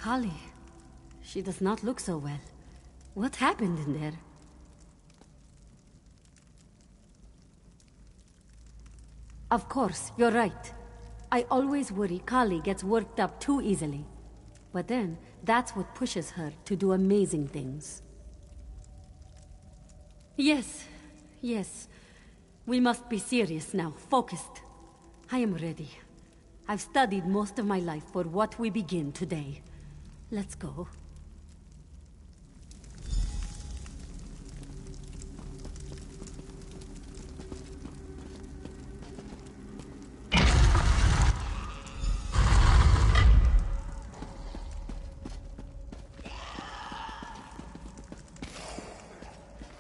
Kali. She does not look so well. What happened in there? Of course, you're right. I always worry Kali gets worked up too easily. But then, that's what pushes her to do amazing things. Yes, yes. We must be serious now, focused. I am ready. I've studied most of my life for what we begin today. Let's go.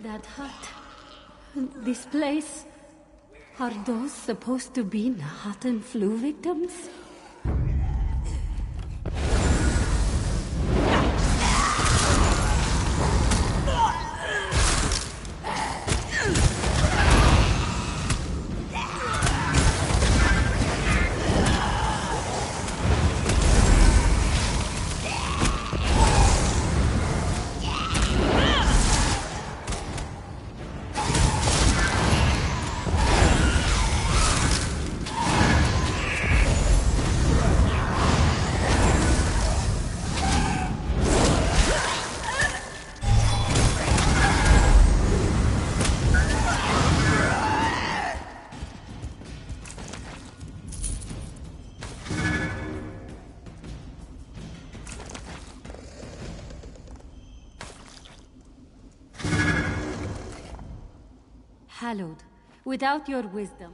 That hut, this place, are those supposed to be Nahatan flu victims? Hallowed, without your wisdom.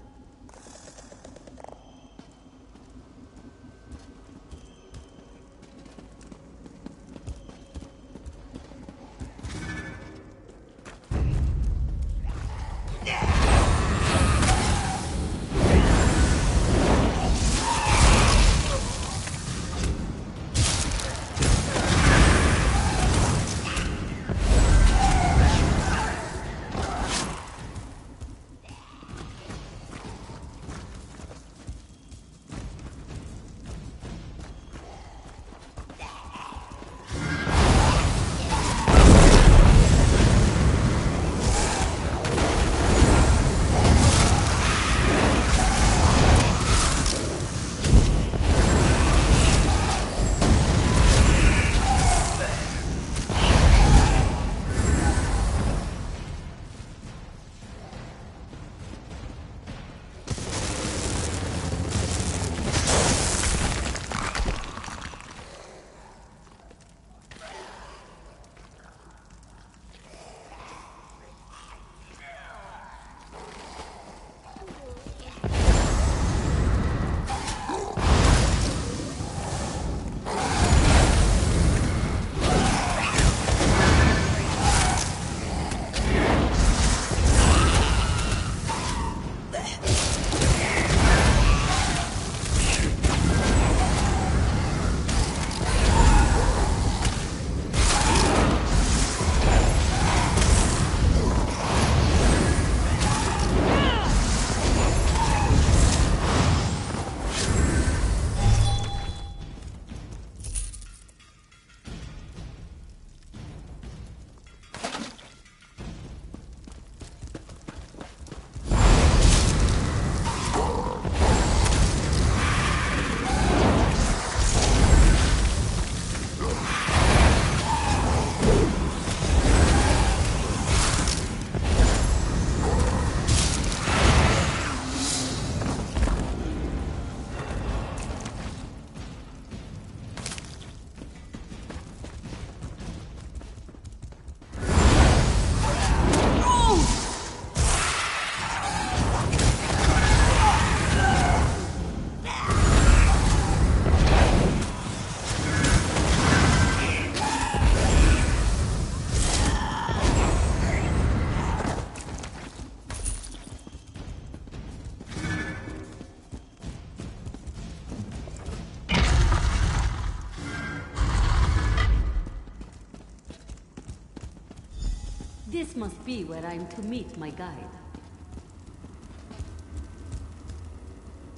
This must be where I'm to meet my guide.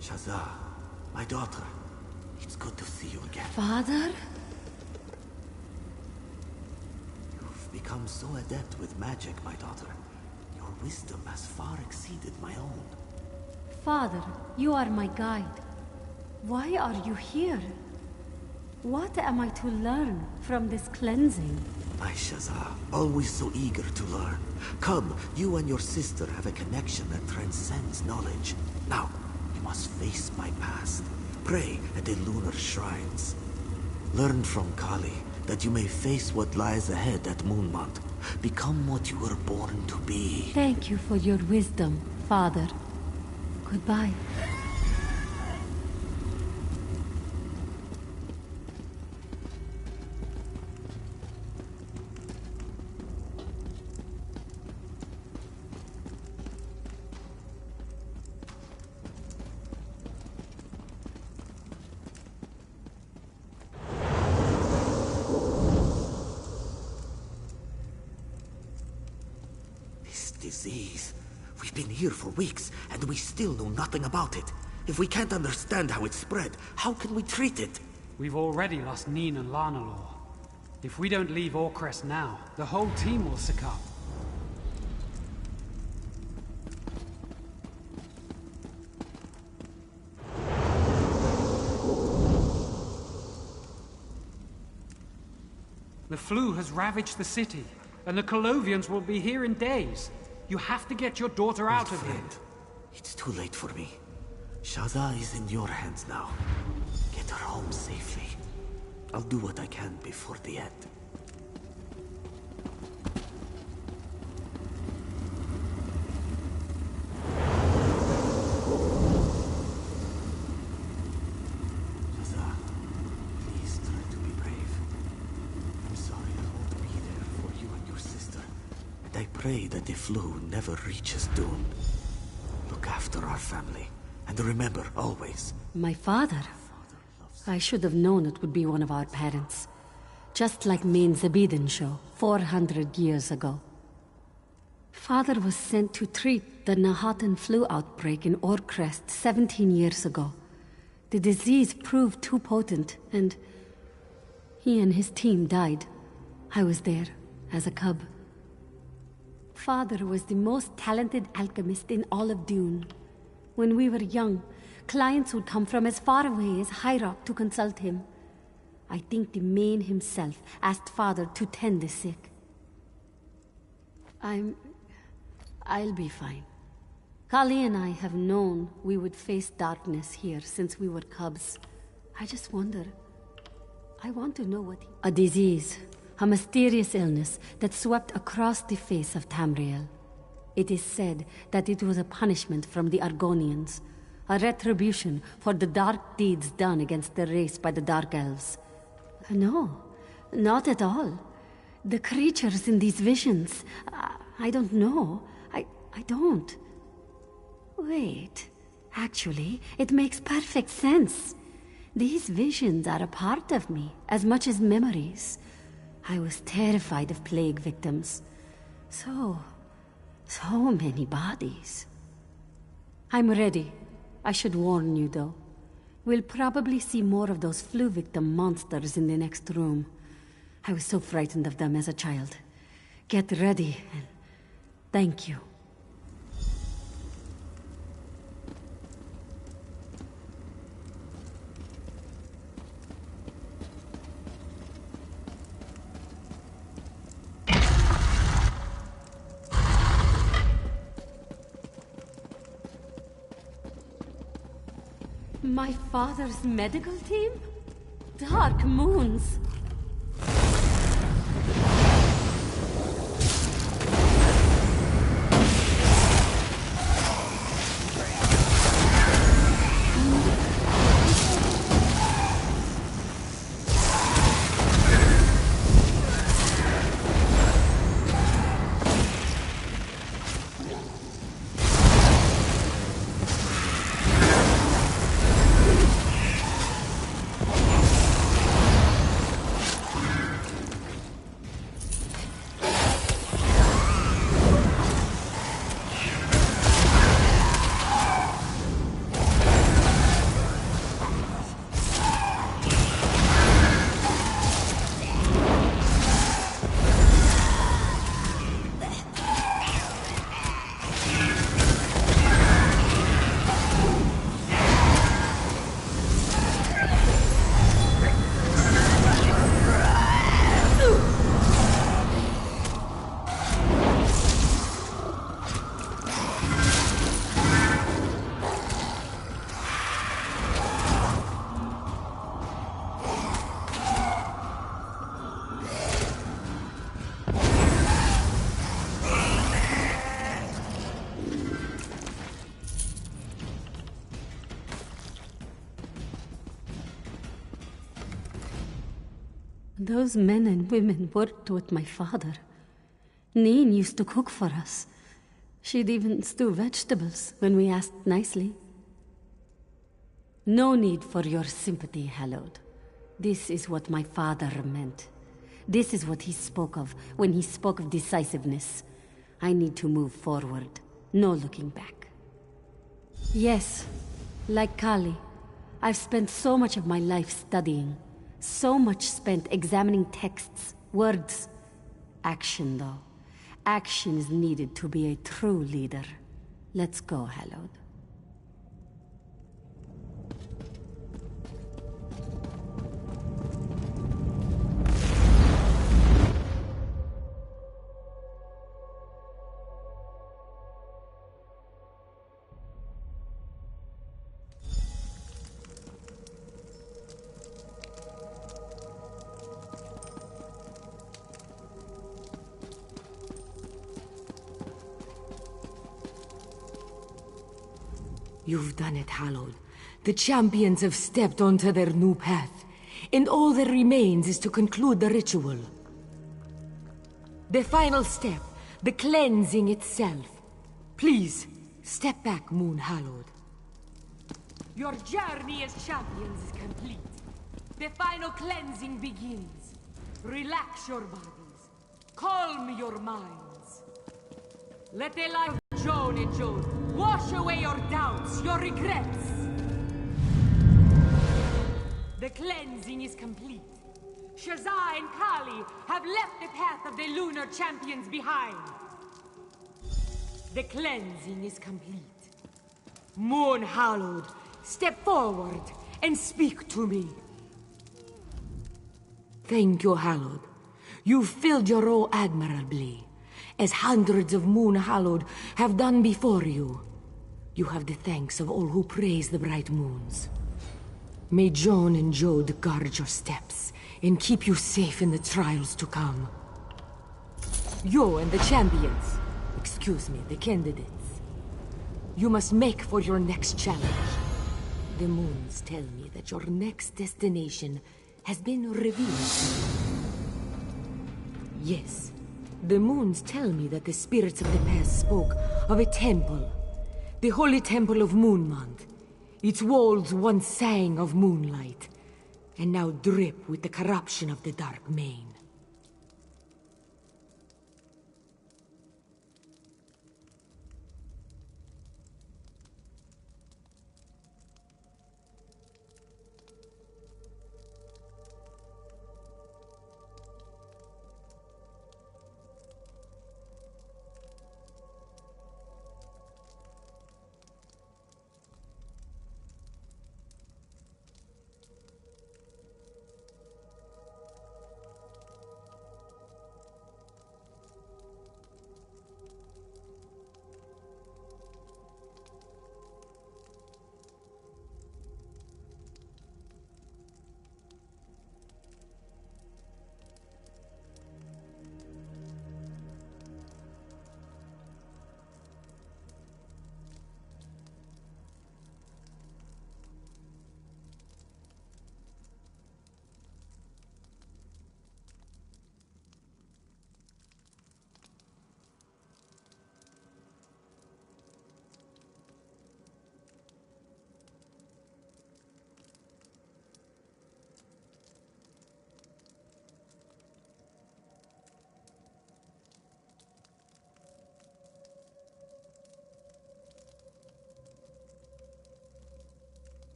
Shazza, my daughter. It's good to see you again. Father? become so adept with magic, my daughter. Your wisdom has far exceeded my own. Father, you are my guide. Why are you here? What am I to learn from this cleansing? My Shazza, always so eager to learn. Come, you and your sister have a connection that transcends knowledge. Now, you must face my past. Pray at the lunar shrines. Learn from Kali, that you may face what lies ahead at Moonmont. Become what you were born to be. Thank you for your wisdom, Father. Goodbye. Disease. We've been here for weeks, and we still know nothing about it. If we can't understand how it spread, how can we treat it? We've already lost Neen and Lanalor. If we don't leave Orcrest now, the whole team will succumb. The flu has ravaged the city, and the Colovians will be here in days. You have to get your daughter out of here. It's too late for me. Shazza is in your hands now. Get her home safely. I'll do what I can before the end. Shazza, please try to be brave. I'm sorry I won't be there for you and your sister. And I pray that the flu never reaches Dune. Look after our family. And remember, always... My father? I should have known it would be one of our parents. Just like Main Zabeden show, 400 years ago. Father was sent to treat the Nahatan flu outbreak in Orcrest 17 years ago. The disease proved too potent, and he and his team died. I was there, as a cub. Father was the most talented alchemist in all of Dune. When we were young, clients would come from as far away as High Rock to consult him. I think the Main himself asked Father to tend the sick. I'll be fine. Kali and I have known we would face darkness here since we were cubs. I just wonder... I want to know what... A disease. A mysterious illness that swept across the face of Tamriel. It is said that it was a punishment from the Argonians. A retribution for the dark deeds done against the race by the Dark Elves. No, not at all. The creatures in these visions... I don't know. I don't. Wait. Actually, it makes perfect sense. These visions are a part of me, as much as memories. I was terrified of plague victims. So many bodies. I'm ready. I should warn you, though. We'll probably see more of those flu victim monsters in the next room. I was so frightened of them as a child. Get ready, and thank you. My father's medical team? Dark Moons! Those men and women worked with my father. Neen used to cook for us. She'd even stew vegetables when we asked nicely. No need for your sympathy, Hallowed. This is what my father meant. This is what he spoke of when he spoke of decisiveness. I need to move forward, no looking back. Yes, like Kali, I've spent so much of my life studying. So much spent examining texts, words. Action, though. Action is needed to be a true leader. Let's go, Hallowed. You've done it, Hallowed. The champions have stepped onto their new path, and all that remains is to conclude the ritual. The final step, the cleansing itself. Please, step back, Moon Hallowed. Your journey as champions is complete. The final cleansing begins. Relax your bodies. Calm your minds. Let the light of Joan and Joan wash away your doubts, your regrets. The cleansing is complete. Shazza and Kali have left the path of the lunar champions behind. The cleansing is complete. Moon Hallowed, step forward and speak to me. Thank you, Hallowed. You filled your role admirably, as hundreds of Moon Hallowed have done before you. You have the thanks of all who praise the bright moons. May Joan and Jode guard your steps and keep you safe in the trials to come. You and the champions, excuse me, the candidates, you must make for your next challenge. The moons tell me that your next destination has been revealed to you. Yes, the moons tell me that the spirits of the past spoke of a temple, the holy temple of Moonmont. Its walls once sang of moonlight, and now drip with the corruption of the Dark Main.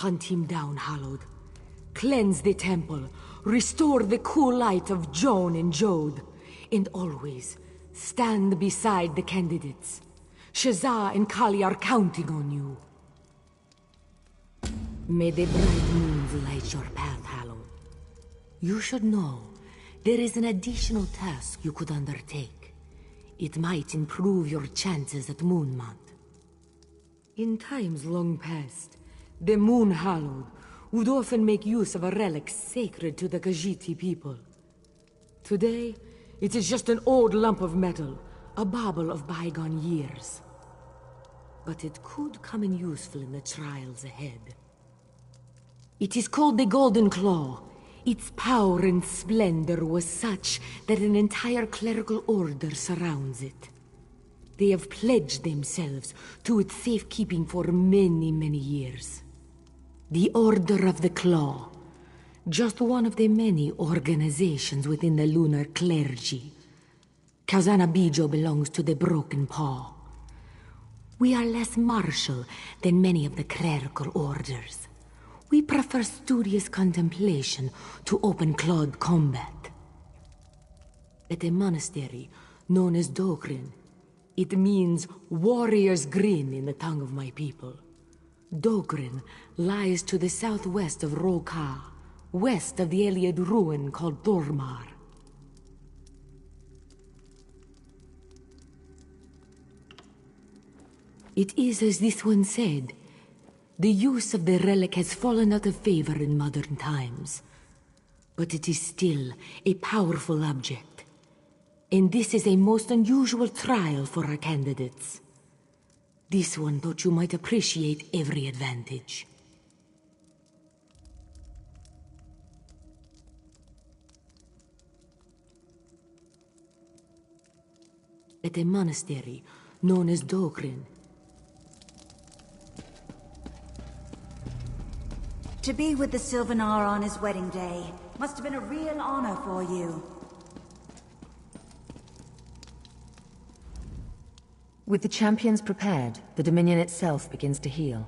Hunt him down, Hallowed. Cleanse the temple. Restore the cool light of Joan and Jode. And always, stand beside the candidates. Shazza and Kali are counting on you. May the bright moons light your path, Hallowed. You should know, there is an additional task you could undertake. It might improve your chances at Moonmont. In times long past, The Moon Hallowed would often make use of a relic sacred to the Khajiit people. Today, it is just an old lump of metal, a bauble of bygone years. But it could come in useful in the trials ahead. It is called the Golden Claw. Its power and splendor was such that an entire clerical order surrounds it. They have pledged themselves to its safekeeping for many, many years. The Order of the Claw. Just one of the many organizations within the lunar clergy. Kazana Bijo belongs to the Broken Paw. We are less martial than many of the clerical orders. We prefer studious contemplation to open-clawed combat. At a monastery known as Dogrin, it means warrior's grin in the tongue of my people. Dogrin lies to the southwest of Roka, west of the Eliad ruin called Dormar. It is as this one said. The use of the relic has fallen out of favor in modern times. But it is still a powerful object. And this is a most unusual trial for our candidates. This one thought you might appreciate every advantage. At a monastery known as Dogrin. To be with the Sylvanar on his wedding day must have been a real honor for you. With the champions prepared, the Dominion itself begins to heal.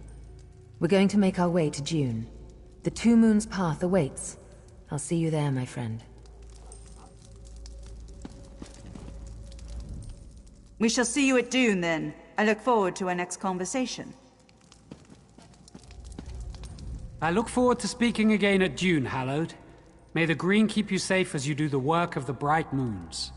We're going to make our way to Dune. The Two Moons path awaits. I'll see you there, my friend. We shall see you at Dune, then. I look forward to our next conversation. I look forward to speaking again at Dune, Hallowed. May the Green keep you safe as you do the work of the Bright Moons.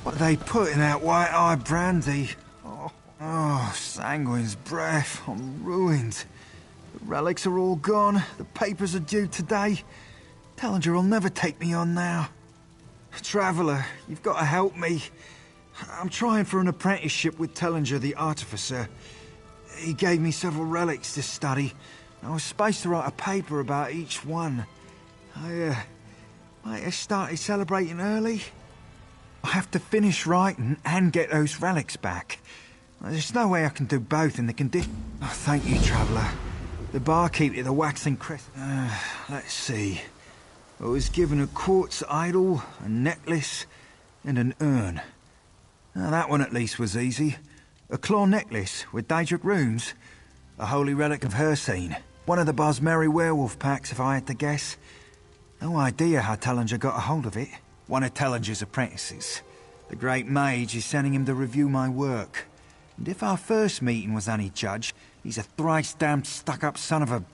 What they put in that white-eye brandy? Oh, Sanguine's breath. I'm ruined. The relics are all gone. The papers are due today. Tellinger will never take me on now. Traveller, you've got to help me. I'm trying for an apprenticeship with Tellinger the Artificer. He gave me several relics to study. I was supposed to write a paper about each one. I might have started celebrating early. I have to finish writing and get those relics back. There's no way I can do both in the condition. Oh, thank you, Traveller. The barkeep at the Waxing Crest. Let's see. I was given a quartz idol, a necklace, and an urn. Now, that one at least was easy. A claw necklace with Daedric runes. A holy relic of Hircine. One of the Bosmeri werewolf packs, if I had to guess. No idea how Tellinger got a hold of it. One of Tellinger's apprentices. The Great Mage is sending him to review my work. And if our first meeting was any judge, he's a thrice-damned stuck-up son of a...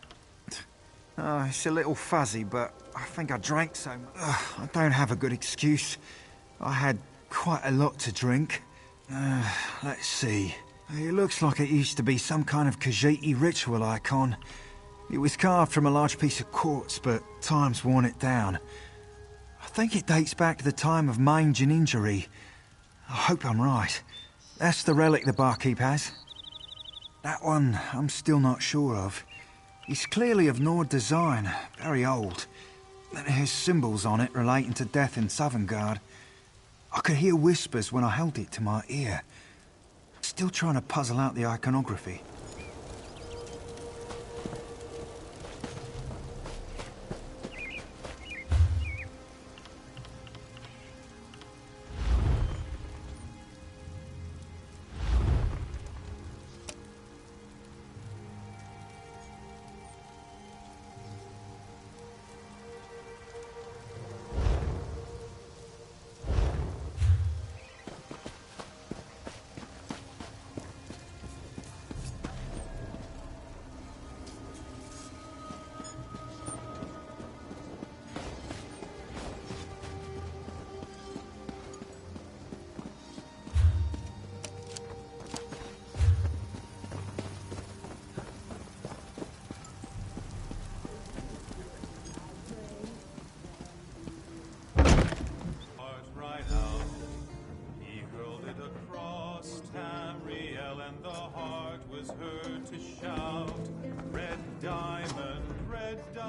Oh, it's a little fuzzy, but I think I drank so much. I don't have a good excuse. I had quite a lot to drink. Let's see. It looks like it used to be some kind of Khajiit ritual icon. It was carved from a large piece of quartz, but time's worn it down. I think it dates back to the time of mange and injury. I hope I'm right. That's the relic the barkeep has. That one I'm still not sure of. It's clearly of Nord design, very old. There's symbols on it relating to death in Sovngarde. I could hear whispers when I held it to my ear. Still trying to puzzle out the iconography.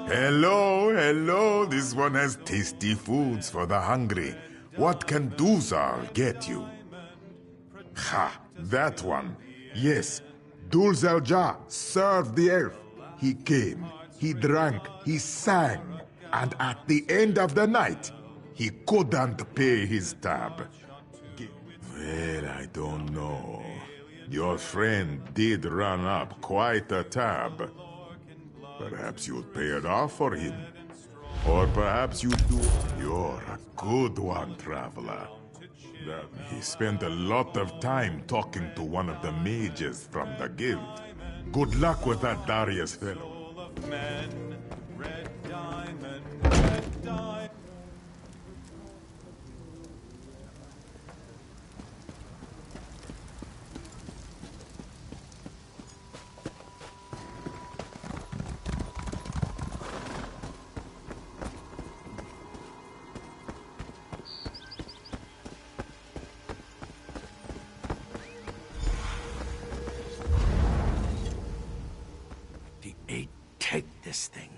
Hello, hello. This one has tasty foods for the hungry. What can Dulzar get you? Ha, that one. Yes, Dulzar served the elf. He came, he drank, he sang, and at the end of the night, he couldn't pay his tab. Well, I don't know. Your friend did run up quite a tab. Perhaps you'd pay it off for him. Or perhaps you do. You're a good one, traveler. He spent a lot of time talking to one of the mages from the guild. Good luck with that Darius fellow. Take this thing.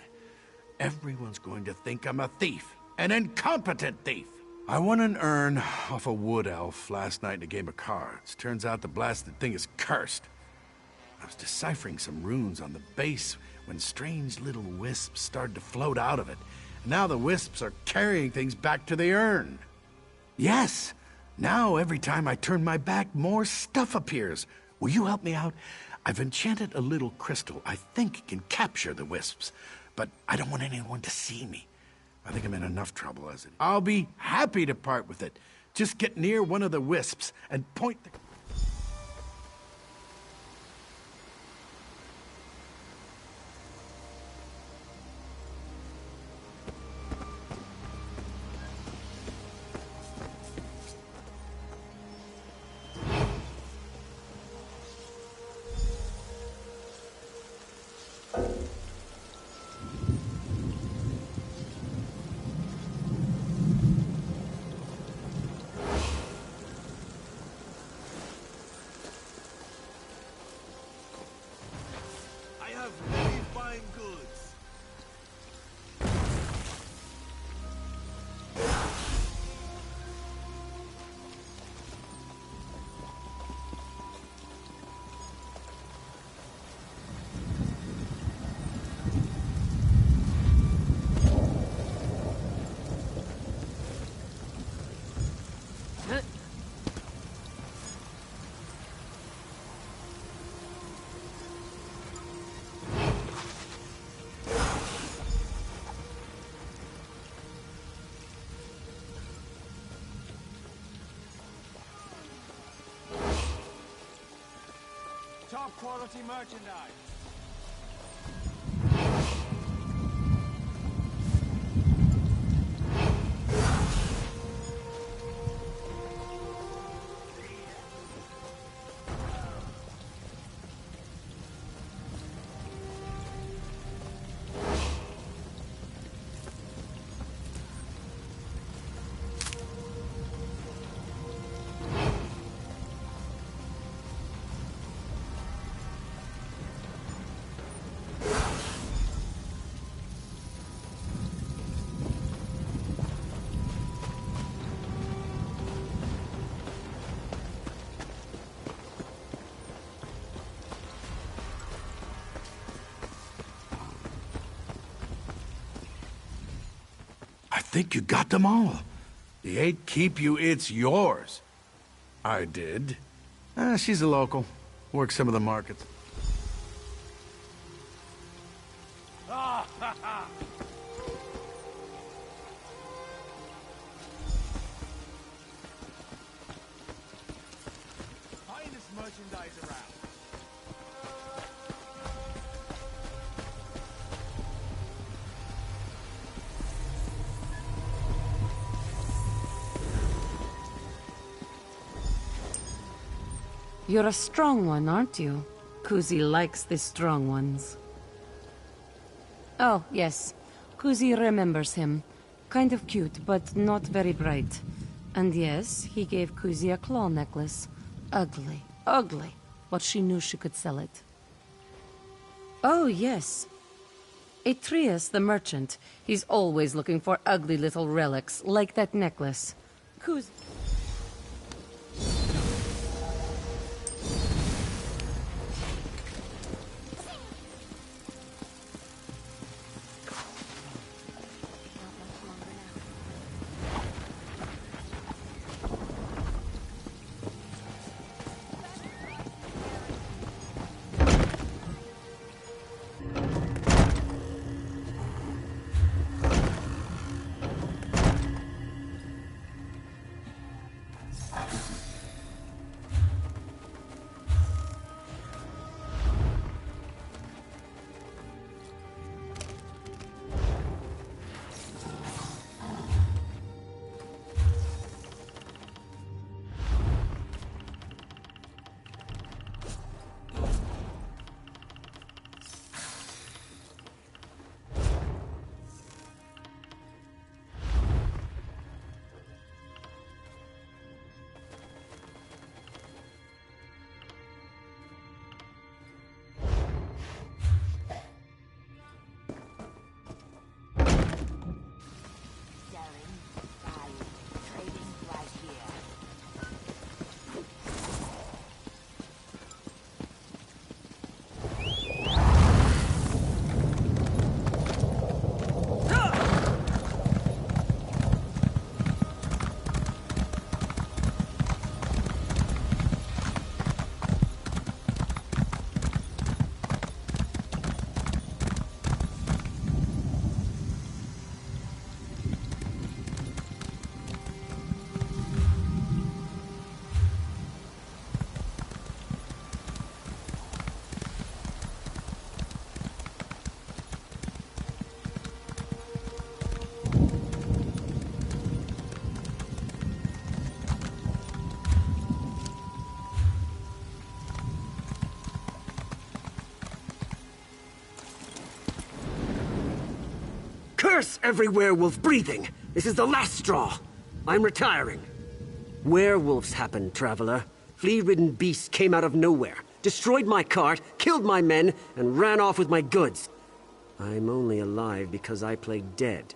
Everyone's going to think I'm a thief. An incompetent thief. I won an urn off a wood elf last night in a game of cards. Turns out the blasted thing is cursed. I was deciphering some runes on the base when strange little wisps started to float out of it. And now the wisps are carrying things back to the urn. Yes! Now every time I turn my back, more stuff appears. Will you help me out? I've enchanted a little crystal I think can capture the wisps, but I don't want anyone to see me. I think I'm in enough trouble as it is. I'll be happy to part with it. Just get near one of the wisps and point the... Top quality merchandise. think you got them all. The 8 keep you, it's yours. I did. She's a local. Works some of the markets. Finest merchandise around. You're a strong one, aren't you? Kuzi likes the strong ones. Oh, yes. Kuzi remembers him. Kind of cute, but not very bright. And yes, he gave Kuzi a claw necklace. Ugly, ugly. But she knew she could sell it. Oh, yes. Atreus, the merchant. He's always looking for ugly little relics, like that necklace. Kuzi... Curse every werewolf breathing! This is the last straw. I'm retiring. Werewolves happen, traveler. Flea-ridden beasts came out of nowhere, destroyed my cart, killed my men, and ran off with my goods. I'm only alive because I played dead.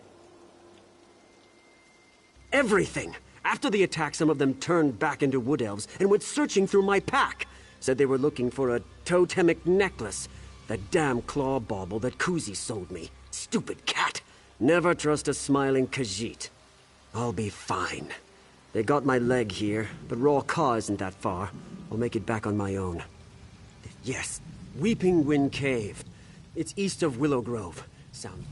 Everything! After the attack, some of them turned back into wood elves and went searching through my pack. Said they were looking for a totemic necklace. The damn claw bauble that Kuzi sold me. Stupid cat. Never trust a smiling Khajiit. I'll be fine. They got my leg here, but Raw Ka isn't that far. I'll make it back on my own. Yes, Weeping Wind Cave. It's east of Willow Grove. Sound...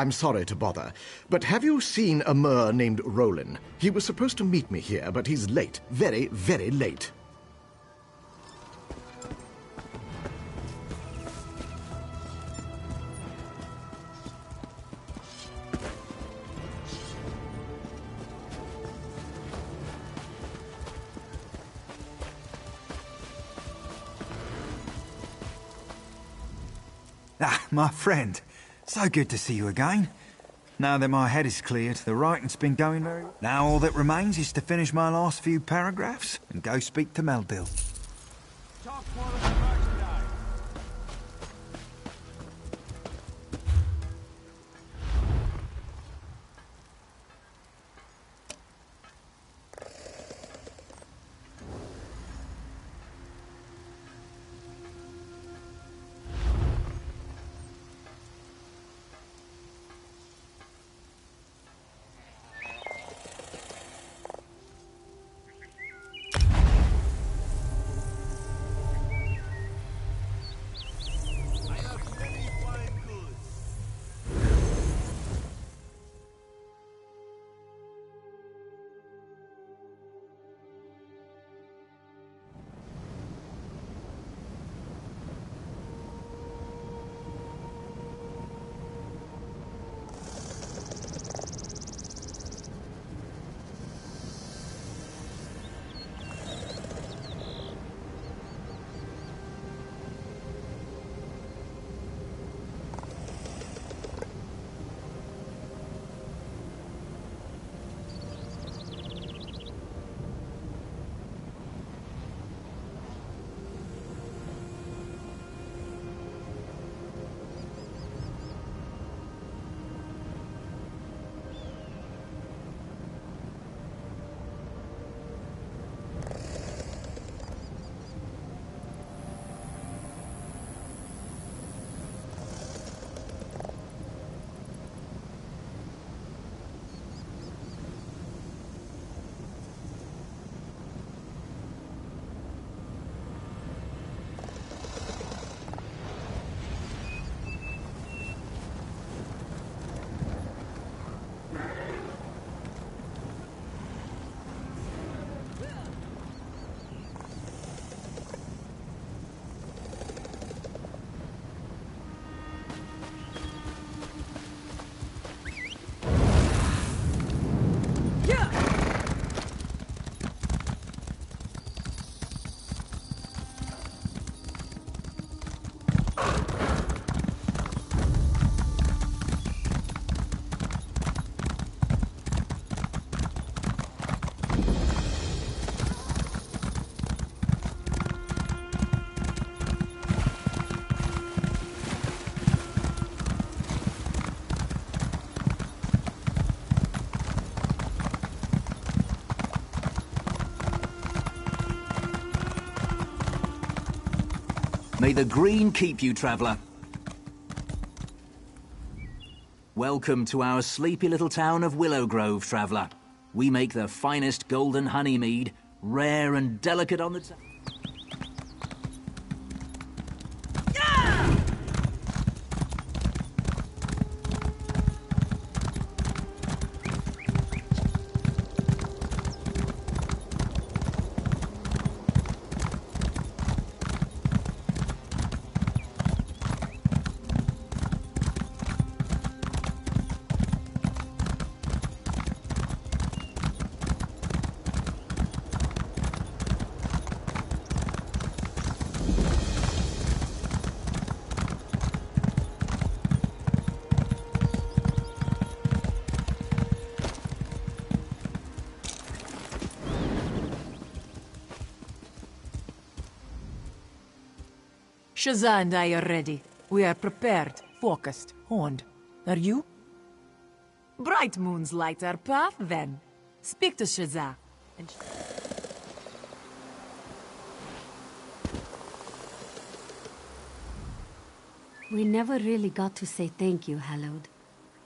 I'm sorry to bother, but have you seen a Mer named Roland? He was supposed to meet me here, but he's late. Very, very late. Ah, my friend. So good to see you again. Now that my head is cleared, the writing's been going very well. Now all that remains is to finish my last few paragraphs and go speak to Meldil. Talk quality merchandise. May the green keep you, traveller. Welcome to our sleepy little town of Willowgrove, traveller. We make the finest golden honey mead, rare and delicate on the tongue. Shazza and I are ready. We are prepared, focused, honed. Are you? Bright moons light our path, then. Speak to Shazza. And We never really got to say thank you, Hallowed.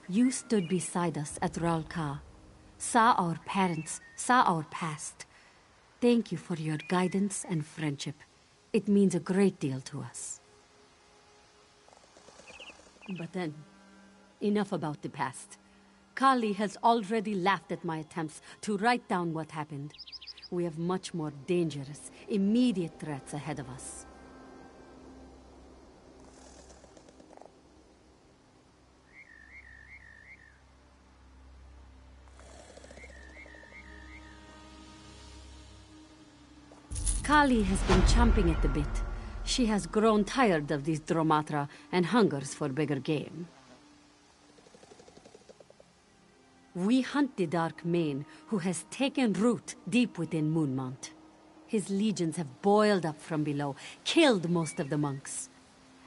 You stood beside us at Ralka, saw our parents, saw our past. Thank you for your guidance and friendship. It means a great deal to us. But then, enough about the past. Kali has already laughed at my attempts to write down what happened. We have much more dangerous, immediate threats ahead of us. Kali has been chomping at the bit. She has grown tired of these Dromatra and hungers for bigger game. We hunt the Dark Mane, who has taken root deep within Moonmount. His legions have boiled up from below, killed most of the monks.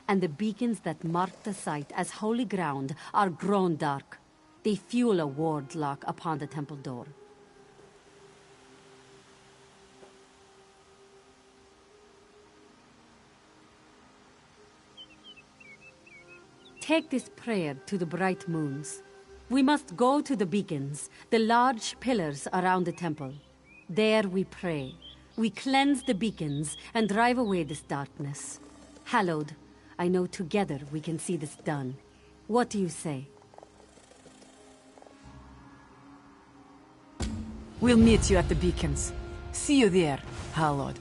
And the beacons that mark the site as holy ground are grown dark. They fuel a ward lock upon the temple door. Take this prayer to the bright moons. We must go to the beacons, the large pillars around the temple. There we pray. We cleanse the beacons and drive away this darkness. Hallowed, I know together we can see this done. What do you say? We'll meet you at the beacons. See you there, Hallowed.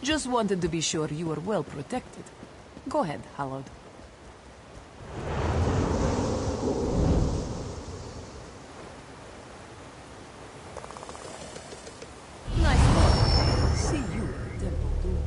Just wanted to be sure you were well protected. Go ahead, Hallowed. Nice work. See you at the Temple Doom.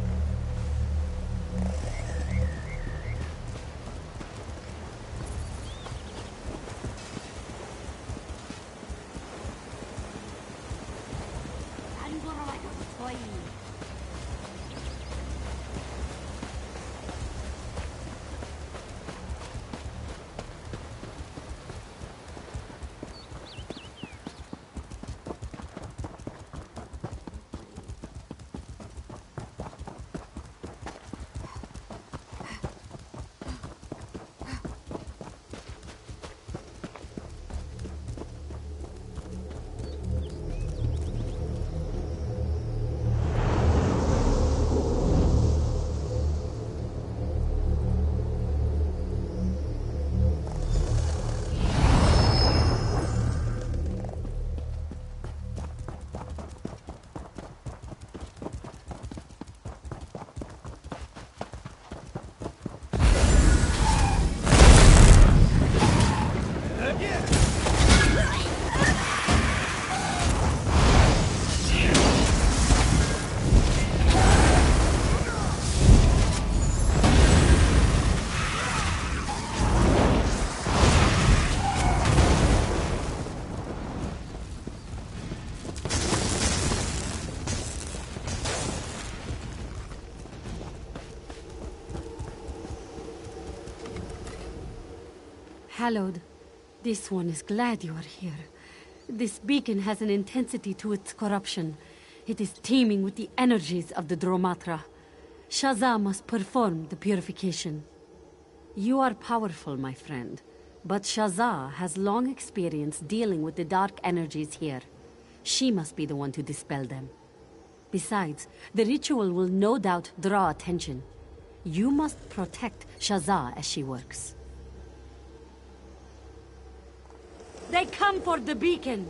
Hallowed, this one is glad you are here. This beacon has an intensity to its corruption. It is teeming with the energies of the Dromatra. Shazza must perform the purification. You are powerful, my friend, but Shazza has long experience dealing with the dark energies here. She must be the one to dispel them. Besides, the ritual will no doubt draw attention. You must protect Shazza as she works. They come for the beacon!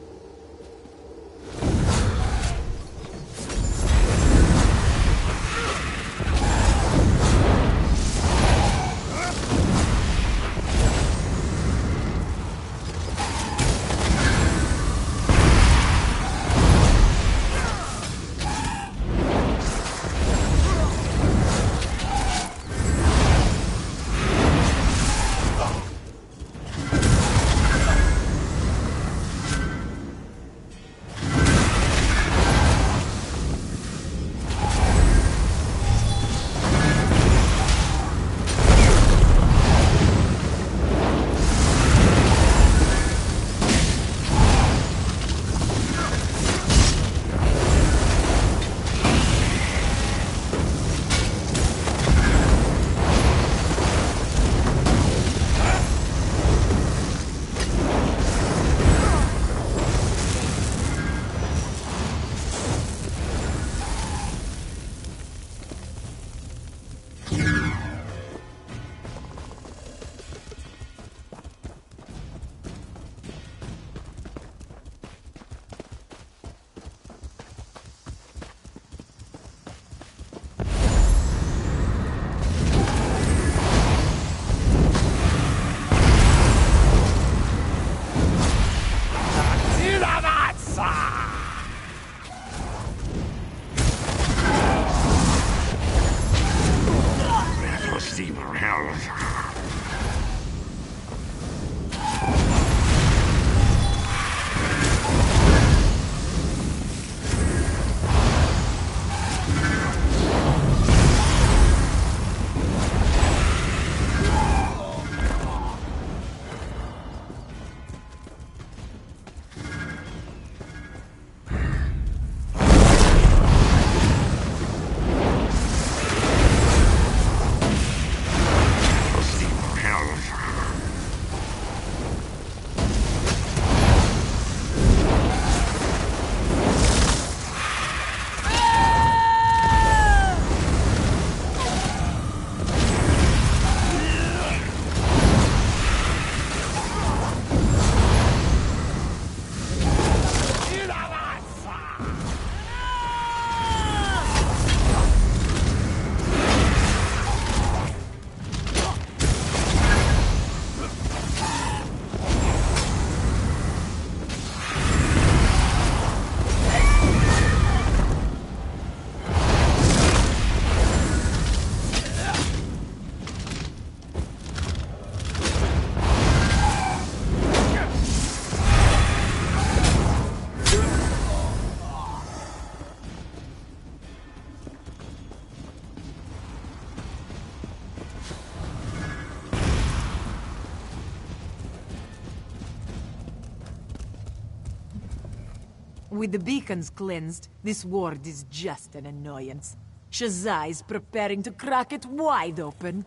With the beacons cleansed, this ward is just an annoyance. Shazai is preparing to crack it wide open.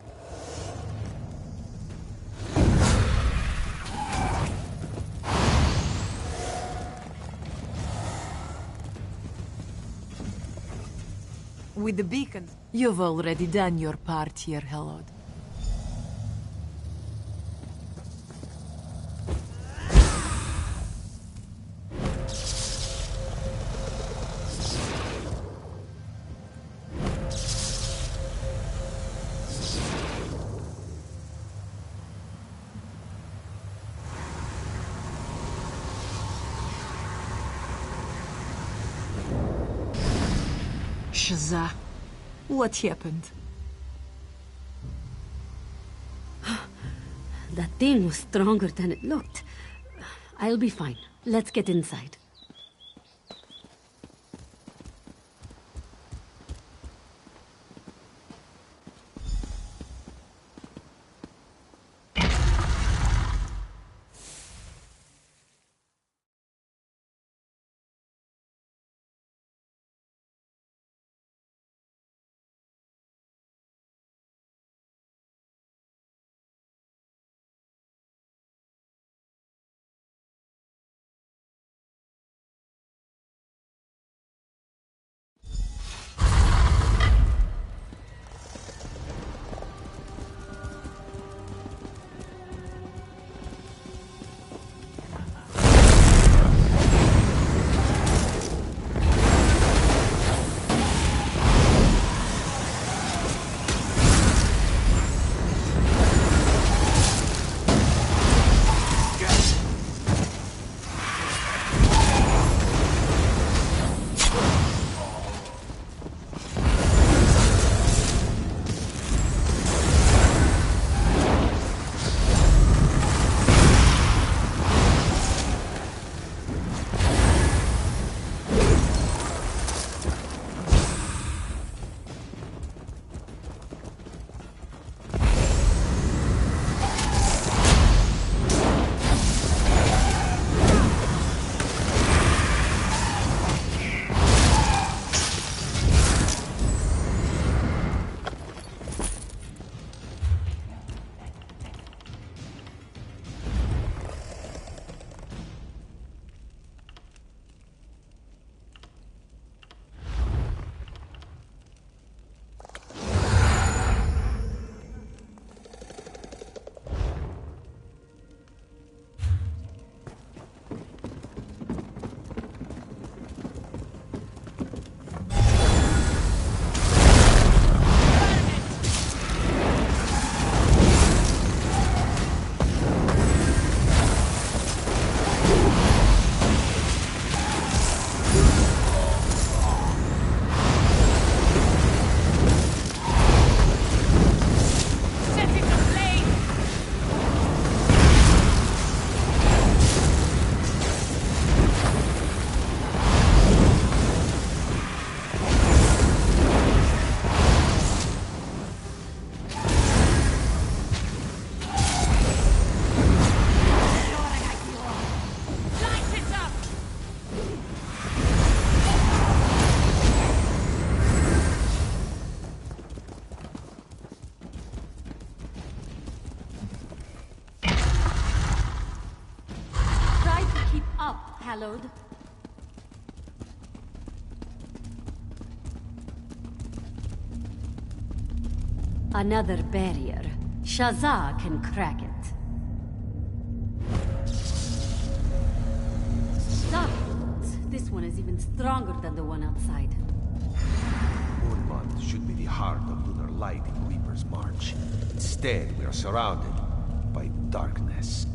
With the beacons, you've already done your part here, Hallowed. Shazza, what happened? That thing was stronger than it looked. I'll be fine. Let's get inside. Hallowed. Another barrier. Shazza can crack it. Stop! This one is even stronger than the one outside. Moonmont should be the heart of lunar light in Reaper's March. Instead, we are surrounded by darkness.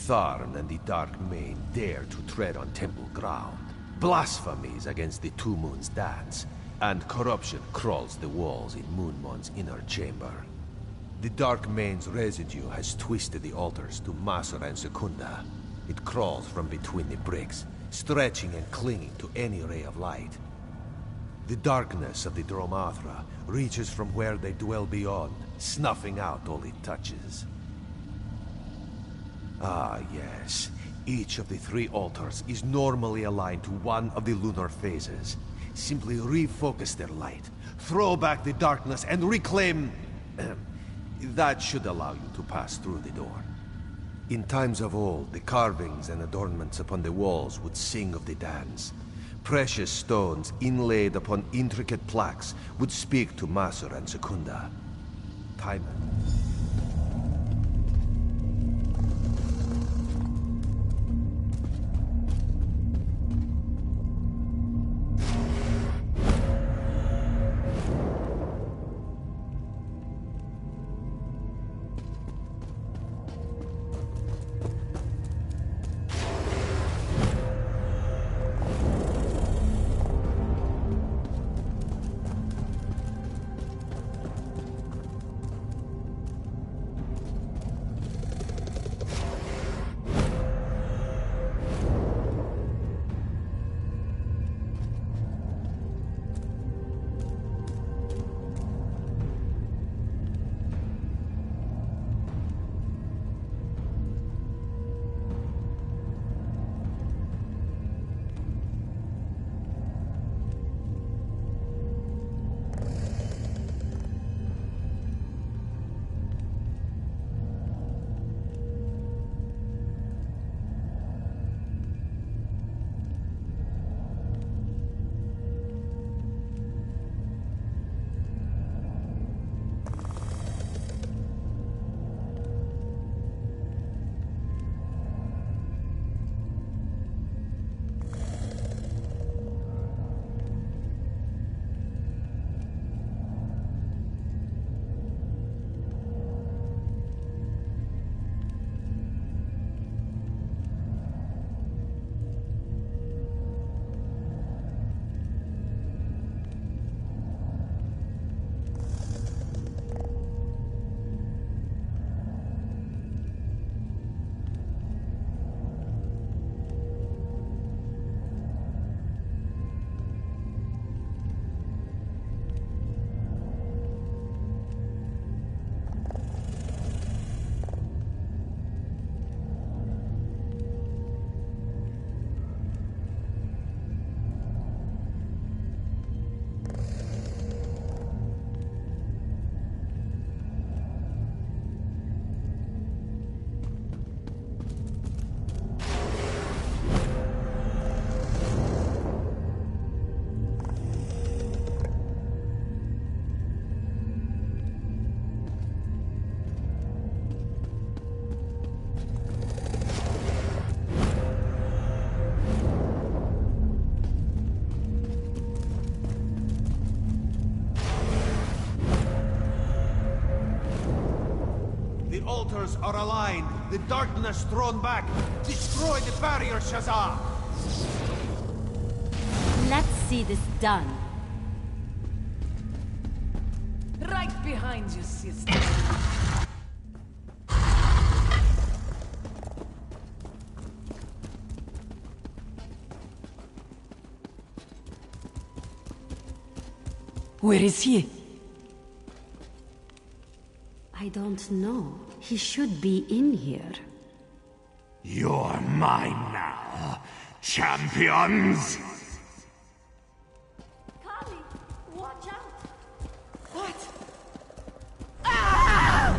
Tharn and the Dark Mane dare to tread on temple ground. Blasphemies against the Two Moons dance, and corruption crawls the walls in Moonmont's inner chamber. The Dark Mane's residue has twisted the altars to Masur and Secunda. It crawls from between the bricks, stretching and clinging to any ray of light. The darkness of the Dromathra reaches from where they dwell beyond, snuffing out all it touches. Ah, yes. Each of the 3 altars is normally aligned to one of the lunar phases. Simply refocus their light, throw back the darkness, and reclaim... that should allow you to pass through the door. In times of old, the carvings and adornments upon the walls would sing of the dance. Precious stones inlaid upon intricate plaques would speak to Masur and Secunda. Time. Altars are aligned, the darkness thrown back. Destroy the barrier, Shazar! Let's see this done. Right behind you, sister. Where is he? I don't know. He should be in here. You're mine now, champions! Kali, watch out! What? Ah!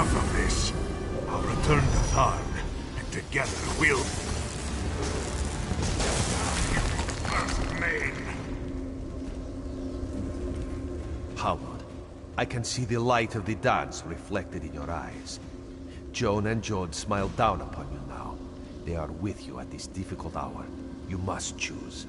enough of this. I'll return to Tharn, and together we'll... Howard, I can see the light of the dance reflected in your eyes. Joan and Jode smile down upon you now. They are with you at this difficult hour. You must choose.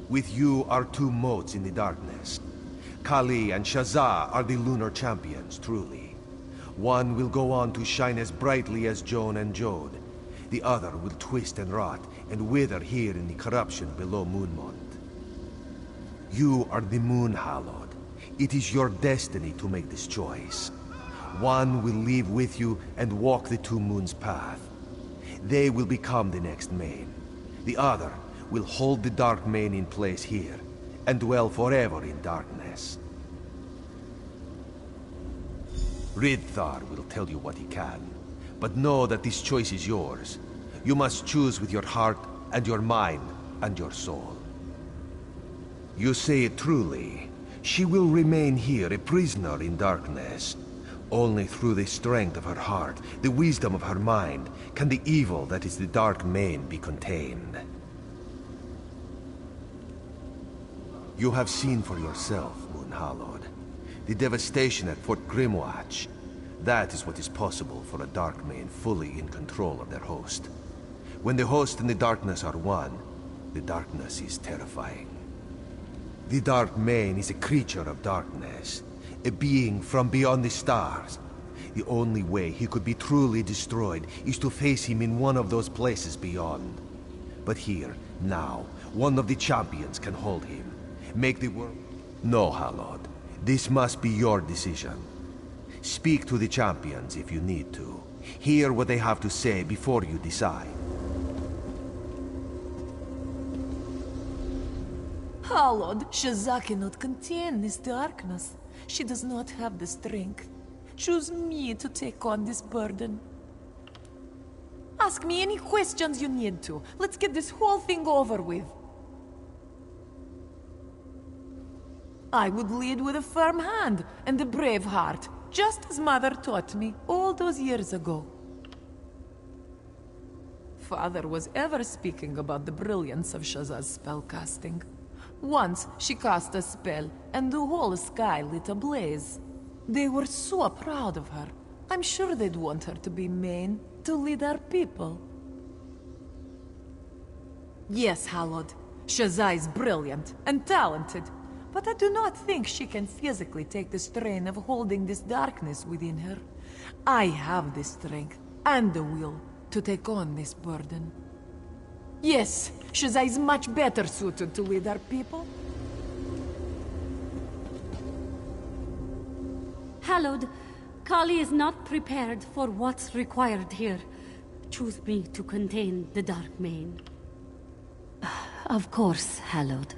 With you are two motes in the darkness. Kali and Shazza are the lunar champions, truly. One will go on to shine as brightly as Joan and Jode. The other will twist and rot and wither here in the corruption below Moonmont. You are the Moon Hallowed. It is your destiny to make this choice. One will leave with you and walk the Two Moons' path. They will become the next Main. The other will hold the Dark Main in place here, and dwell forever in darkness. Ridthar will tell you what he can, but know that this choice is yours. You must choose with your heart, and your mind, and your soul. You say it truly. She will remain here, a prisoner in darkness. Only through the strength of her heart, the wisdom of her mind, can the evil that is the Dark Main be contained. You have seen for yourself, Moon Hallowed. The devastation at Fort Grimwatch. That is what is possible for a Dark Main fully in control of their host. When the host and the darkness are one, the darkness is terrifying. The Dark Main is a creature of darkness, a being from beyond the stars. The only way he could be truly destroyed is to face him in one of those places beyond. But here, now, one of the champions can hold him. Make the world... No, Hallowed. This must be your decision. Speak to the champions if you need to. Hear what they have to say before you decide. Hallowed, Shazza cannot contain this darkness. She does not have the strength. Choose me to take on this burden. Ask me any questions you need to. Let's get this whole thing over with. I would lead with a firm hand and a brave heart, just as Mother taught me all those years ago. Father was ever speaking about the brilliance of Shazza's spellcasting. Once she cast a spell, and the whole sky lit ablaze. They were so proud of her. I'm sure they'd want her to be Main, to lead our people. Yes, Hallowed. Shazza is brilliant and talented. But I do not think she can physically take the strain of holding this darkness within her. I have the strength and the will to take on this burden. Yes, Shazza is much better suited to lead our people. Hallowed, Kali is not prepared for what's required here. Choose me to contain the Dark Main. Of course, Hallowed.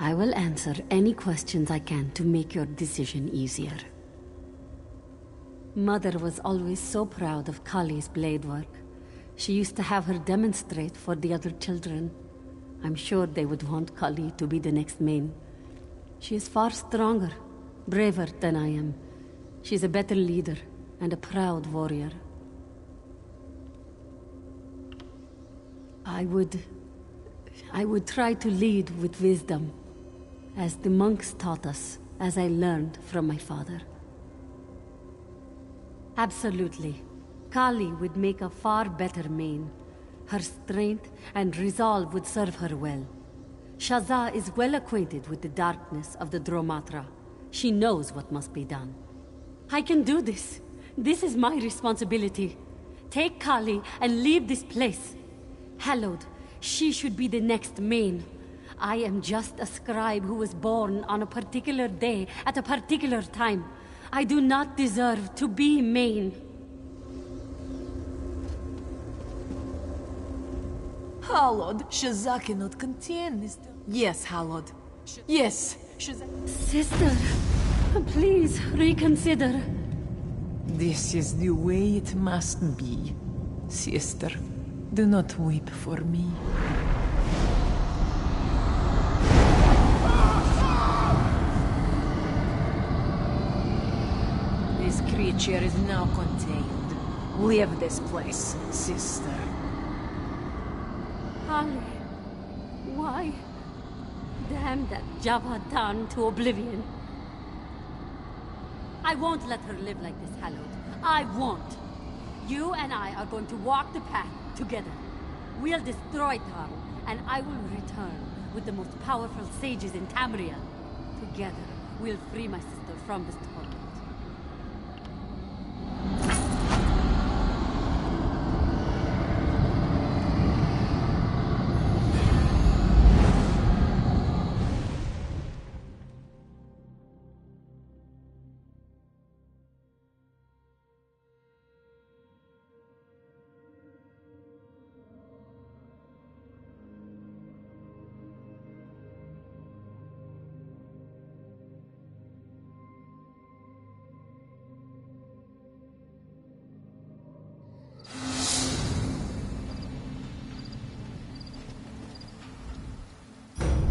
I will answer any questions I can to make your decision easier. Mother was always so proud of Kali's blade work. She used to have her demonstrate for the other children. I'm sure they would want Kali to be the next Main. She is far stronger, braver than I am. She's a better leader and a proud warrior. I would try to lead with wisdom, as the monks taught us, as I learned from my father. Absolutely. Kali would make a far better Main. Her strength and resolve would serve her well. Shazza is well acquainted with the darkness of the Dromatra. She knows what must be done. I can do this. This is my responsibility. Take Kali and leave this place. Hallowed, she should be the next Main. I am just a scribe who was born on a particular day at a particular time. I do not deserve to be Maine. Hallod, Shazza cannot contain this. Yes, Hallod. Yes, Shazza. Sister, please reconsider. This is the way it must be. Sister, do not weep for me. This creature is now contained. Leave this place, sister. Holly, why? Damn that Jabba down to oblivion. I won't let her live like this, Hallowed. I won't. You and I are going to walk the path together. We'll destroy Tarn, and I will return with the most powerful sages in Tamriel. Together, we'll free my sister from this torment.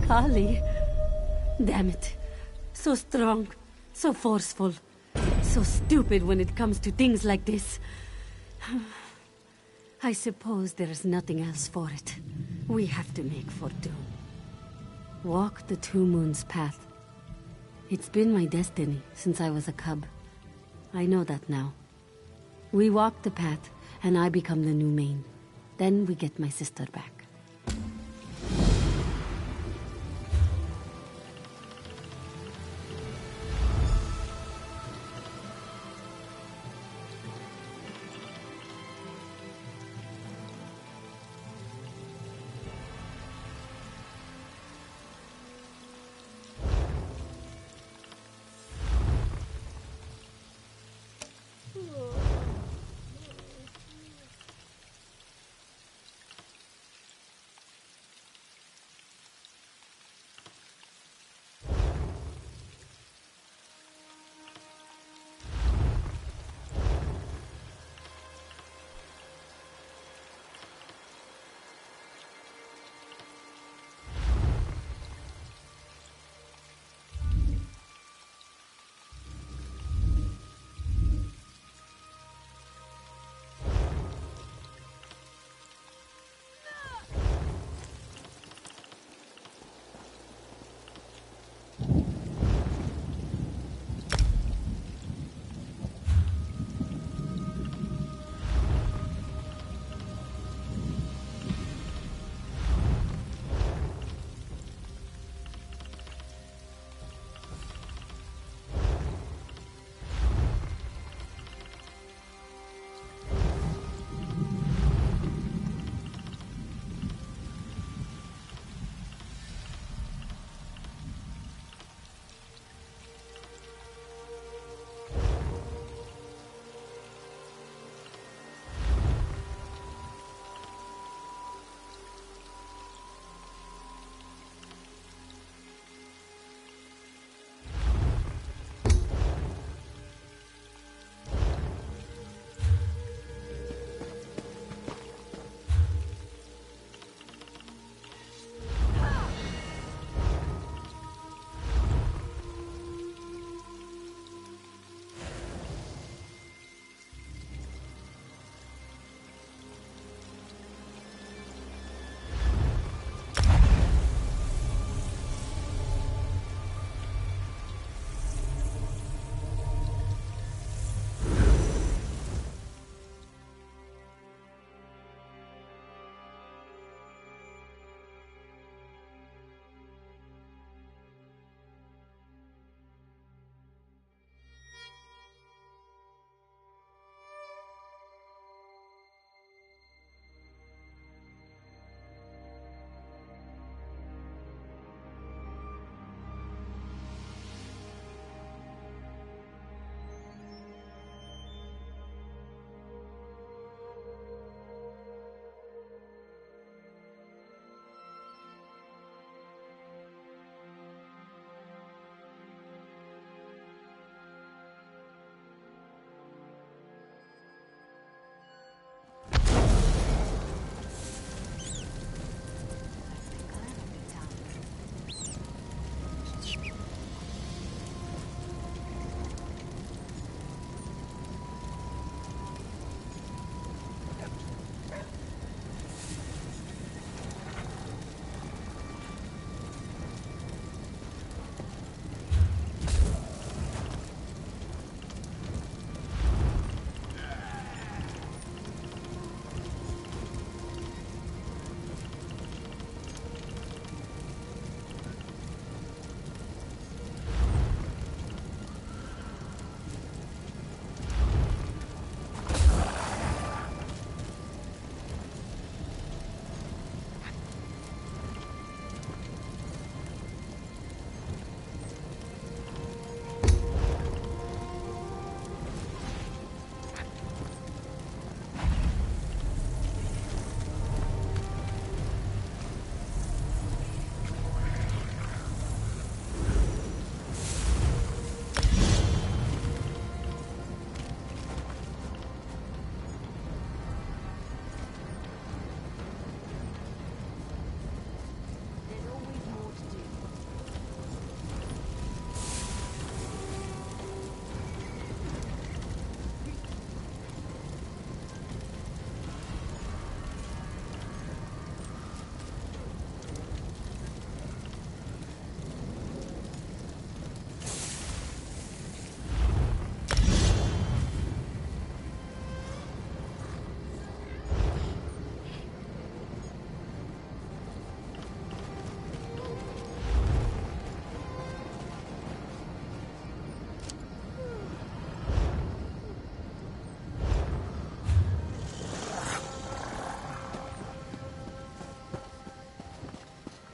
Kali. Damn it. So strong, so forceful, so stupid when it comes to things like this. I suppose there is nothing else for it. We have to make for Dune. Walk the Two Moons path. It's been my destiny since I was a cub. I know that now. We walk the path, and I become the new Maine. Then we get my sister back.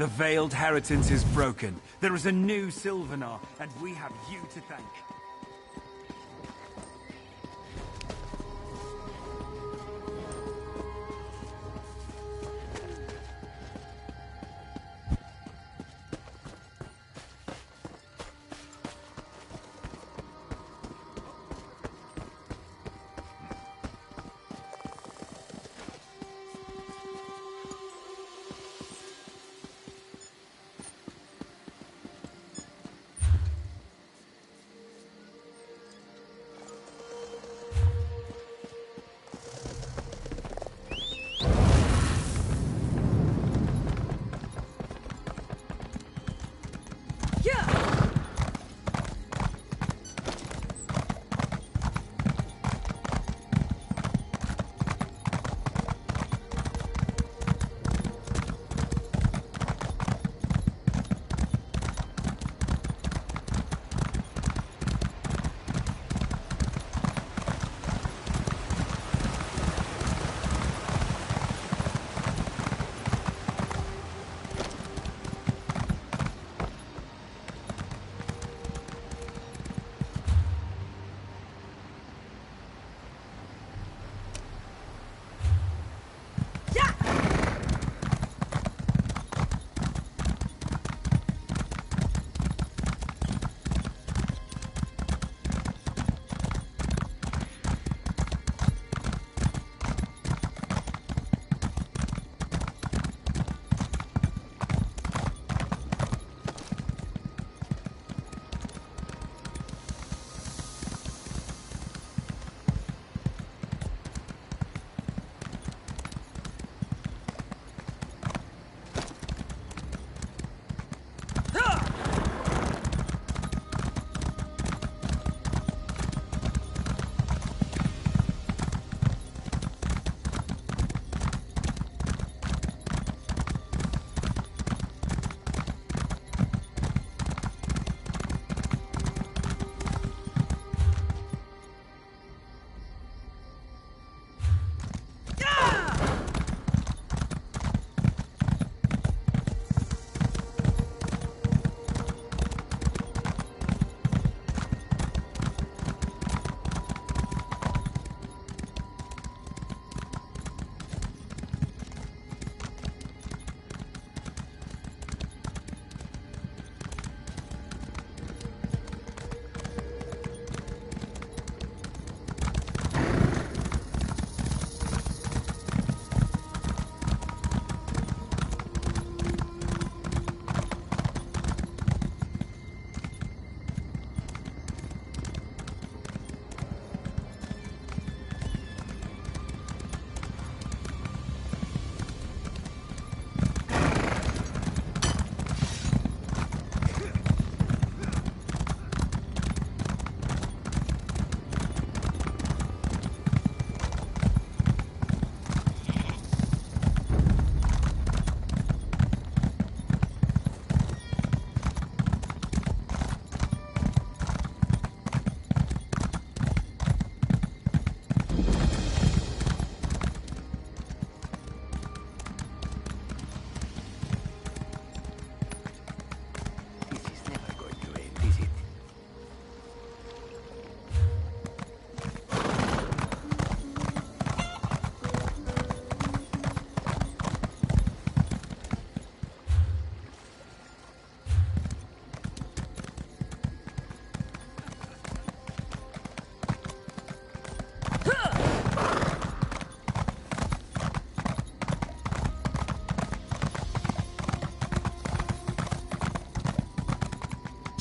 The veiled inheritance is broken. There is a new Sylvanar, and we have you to thank.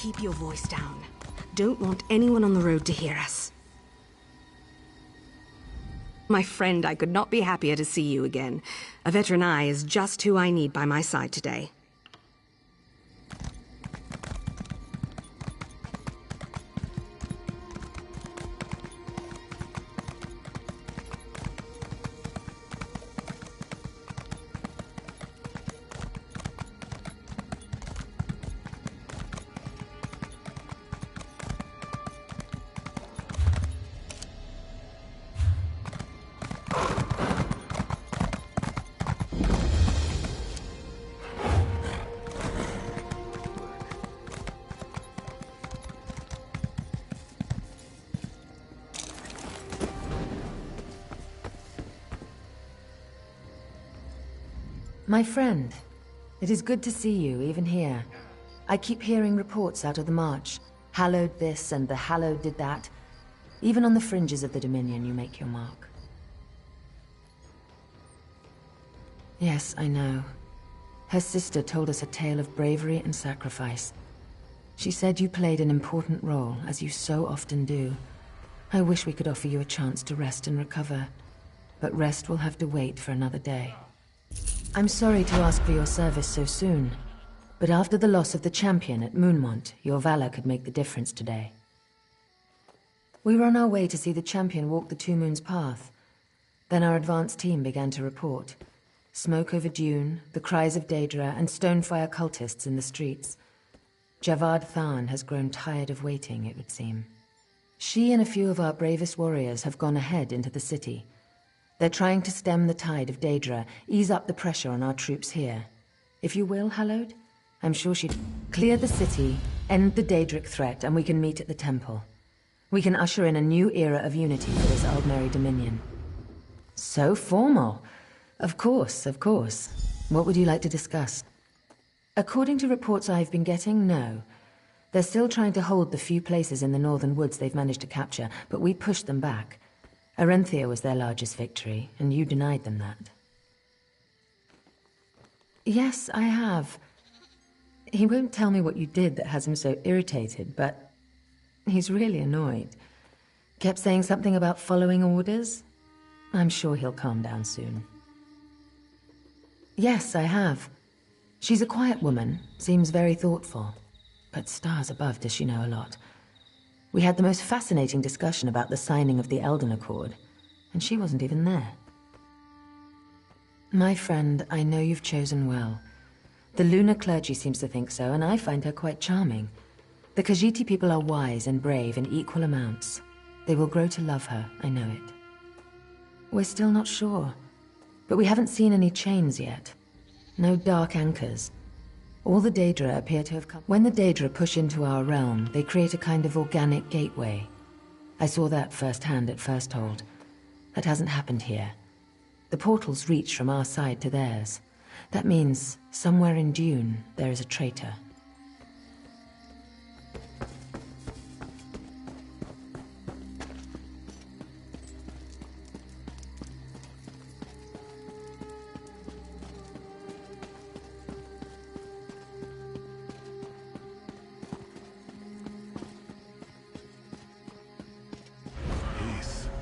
Keep your voice down. Don't want anyone on the road to hear us. My friend, I could not be happier to see you again. A veteran eye is just who I need by my side today. My friend, it is good to see you, even here. I keep hearing reports out of the March. Hallowed this and the Hallowed did that. Even on the fringes of the Dominion, you make your mark. Yes, I know. Her sister told us a tale of bravery and sacrifice. She said you played an important role, as you so often do. I wish we could offer you a chance to rest and recover, but rest will have to wait for another day. I'm sorry to ask for your service so soon, but after the loss of the champion at Moonmont, your valor could make the difference today. We were on our way to see the champion walk the Two Moons path. Then our advance team began to report. Smoke over Dune, the cries of Daedra, and Stonefire cultists in the streets. Javad Tharn has grown tired of waiting, it would seem. She and a few of our bravest warriors have gone ahead into the city. They're trying to stem the tide of Daedra, ease up the pressure on our troops here. If you will, Hallowed, I'm sure she'd clear the city, end the Daedric threat, and we can meet at the temple. We can usher in a new era of unity for this Aldmeri Dominion. So formal. Of course, of course. What would you like to discuss? According to reports I've been getting, no. They're still trying to hold the few places in the northern woods they've managed to capture, but we pushed them back. Arenthia was their largest victory, and you denied them that. Yes, I have. He won't tell me what you did that has him so irritated, but he's really annoyed. Kept saying something about following orders. I'm sure he'll calm down soon. Yes, I have. She's a quiet woman, seems very thoughtful. But stars above does she know a lot. We had the most fascinating discussion about the signing of the Elden Accord, and she wasn't even there. My friend, I know you've chosen well. The lunar clergy seems to think so, and I find her quite charming. The Khajiit people are wise and brave in equal amounts. They will grow to love her, I know it. We're still not sure. But we haven't seen any chains yet. No dark anchors. All the Daedra appear to have come. When the Daedra push into our realm, they create a kind of organic gateway. I saw that firsthand at Firsthold. That hasn't happened here. The portals reach from our side to theirs. That means, somewhere in Dune, there is a traitor.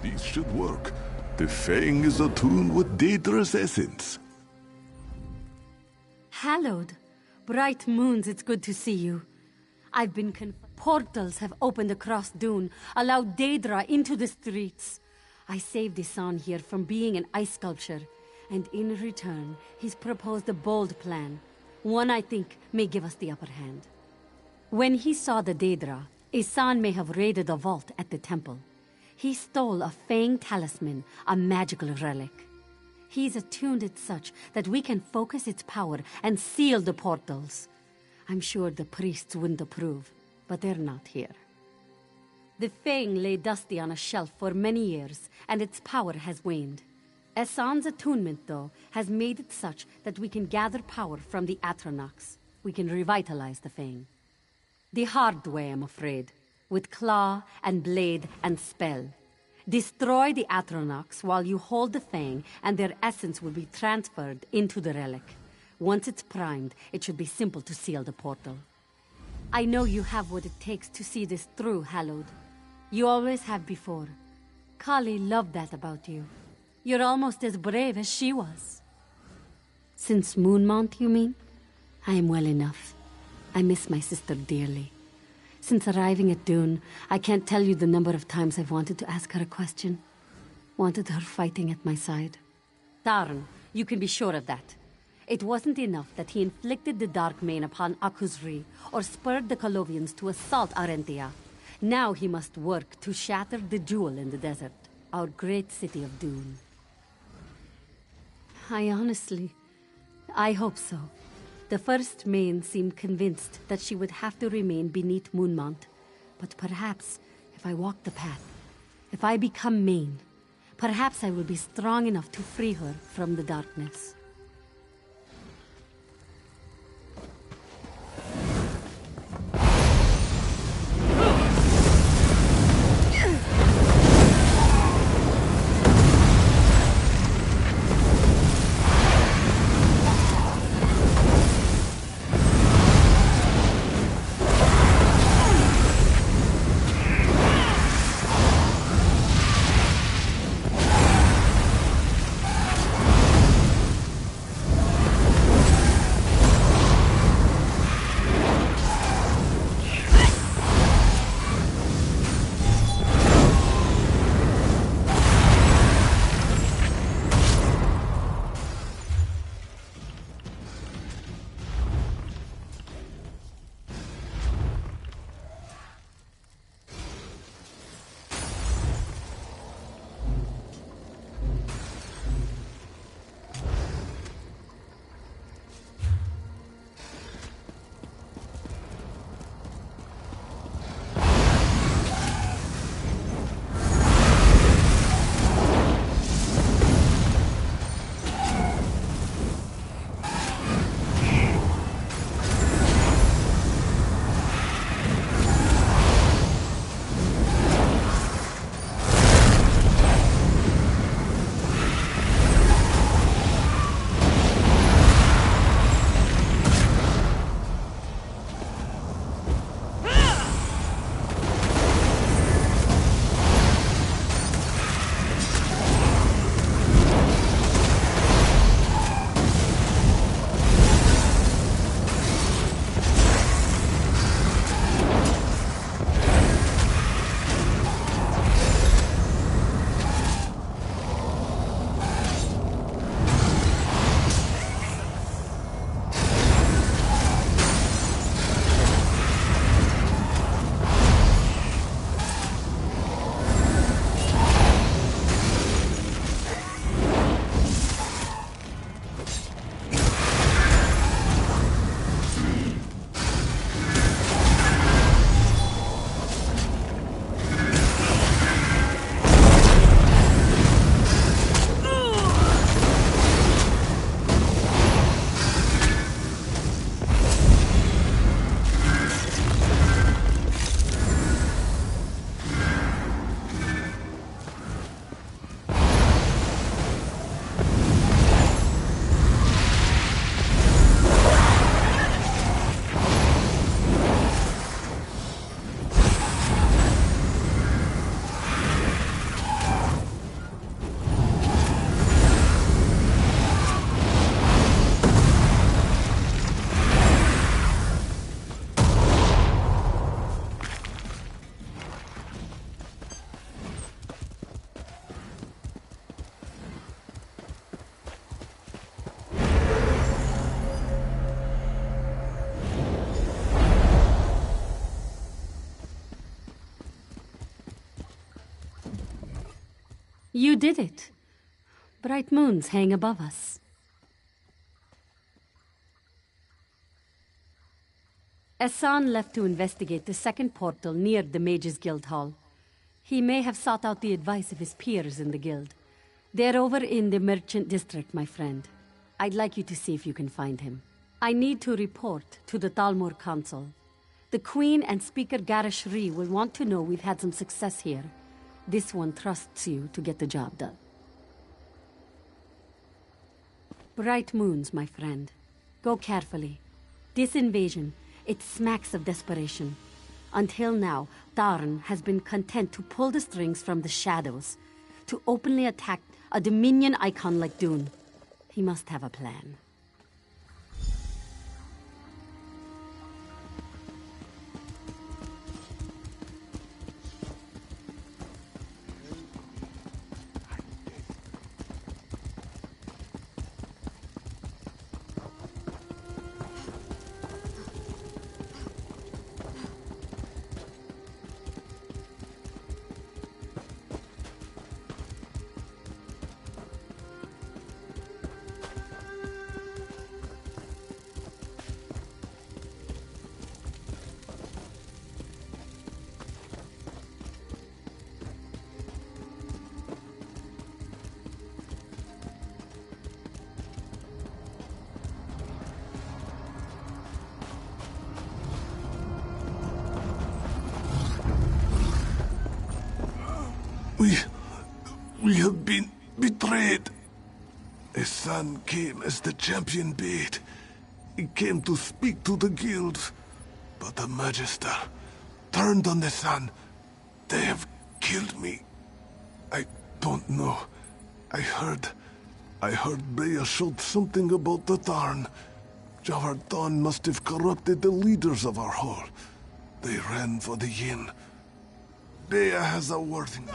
This should work. The Fang is attuned with Daedra's essence. Hallowed. Bright moons, it's good to see you. I've been portals have opened across Dune, allowed Daedra into the streets. I saved Isan here from being an ice sculpture, and in return, he's proposed a bold plan. One I think may give us the upper hand. When he saw the Daedra, Isan may have raided a vault at the temple. He stole a Fang talisman, a magical relic. He's attuned it such that we can focus its power and seal the portals. I'm sure the priests wouldn't approve, but they're not here. The Fang lay dusty on a shelf for many years, and its power has waned. Isan's attunement, though, has made it such that we can gather power from the Atronachs. We can revitalize the Fang. The hard way, I'm afraid. With claw and blade and spell. Destroy the Atronachs while you hold the Fang, and their essence will be transferred into the relic. Once it's primed, it should be simple to seal the portal. I know you have what it takes to see this through, Hallowed. You always have before. Kali loved that about you. You're almost as brave as she was. Since Moonmont, you mean? I am well enough. I miss my sister dearly. Since arriving at Dune, I can't tell you the number of times I've wanted to ask her a question. Wanted her fighting at my side. Tharn, you can be sure of that. It wasn't enough that he inflicted the Dark Mane upon Akuzri, or spurred the Colovians to assault Arenthia. Now he must work to shatter the jewel in the desert, our great city of Dune. I hope so. The First Mane seemed convinced that she would have to remain beneath Moonmont. But perhaps, if I walk the path, if I become Mane, perhaps I will be strong enough to free her from the darkness. You did it. Bright moons hang above us. Essan left to investigate the second portal near the Mages Guild Hall. He may have sought out the advice of his peers in the guild. They're over in the Merchant District, my friend. I'd like you to see if you can find him. I need to report to the Thalmor Council. The Queen and Speaker Garish Rhee will want to know we've had some success here. This one trusts you to get the job done. Bright moons, my friend. Go carefully. This invasion, it smacks of desperation. Until now, Tarn has been content to pull the strings from the shadows, to openly attack a Dominion icon like Dune. He must have a plan. We have been betrayed. Essan came as the champion bait. He came to speak to the guilds, but the Magister turned on the Sun. They have killed me. I don't know. I heard Brea showed something about the Tarn. Javardan must have corrupted the leaders of our hall. They ran for the inn. Bea has a wording.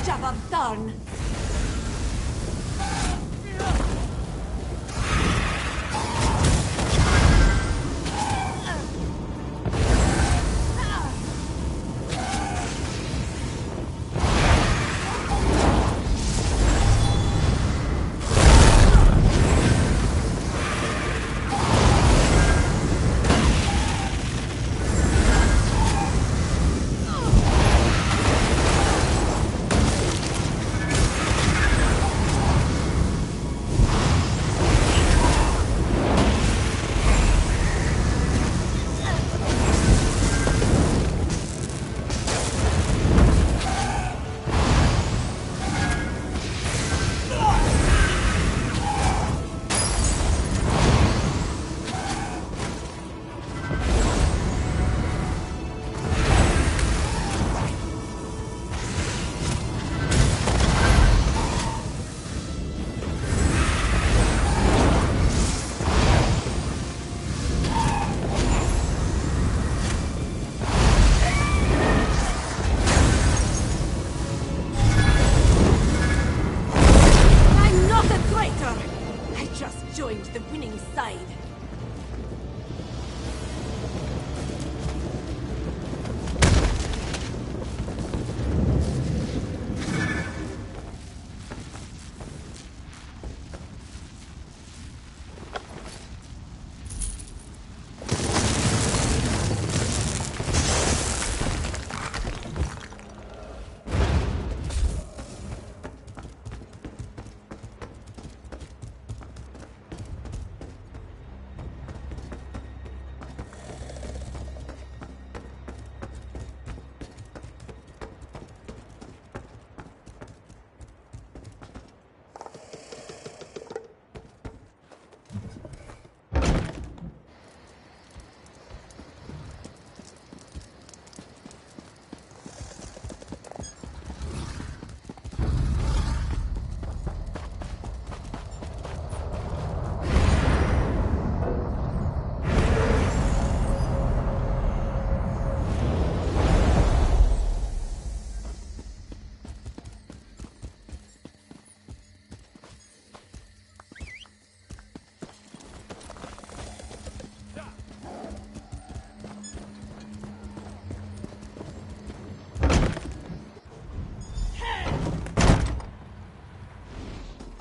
Javardan!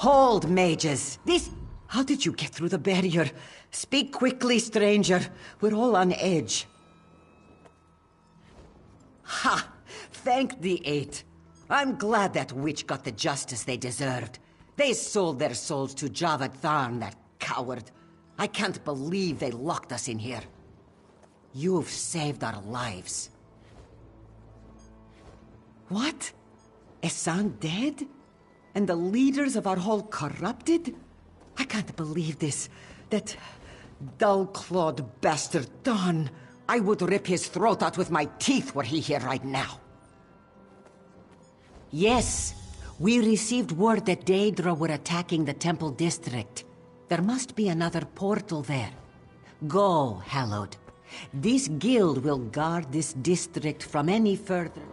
Hold, mages. This... How did you get through the barrier? Speak quickly, stranger. We're all on edge. Ha! Thank the Eight. I'm glad that witch got the justice they deserved. They sold their souls to Javad Tharn, that coward. I can't believe they locked us in here. You've saved our lives. What? Ehsan dead? And the leaders of our whole corrupted? I can't believe this. That dull-clawed bastard Don. I would rip his throat out with my teeth were he here right now. Yes, we received word that Daedra were attacking the Temple District. There must be another portal there. Go, Hallowed. This guild will guard this district from any further...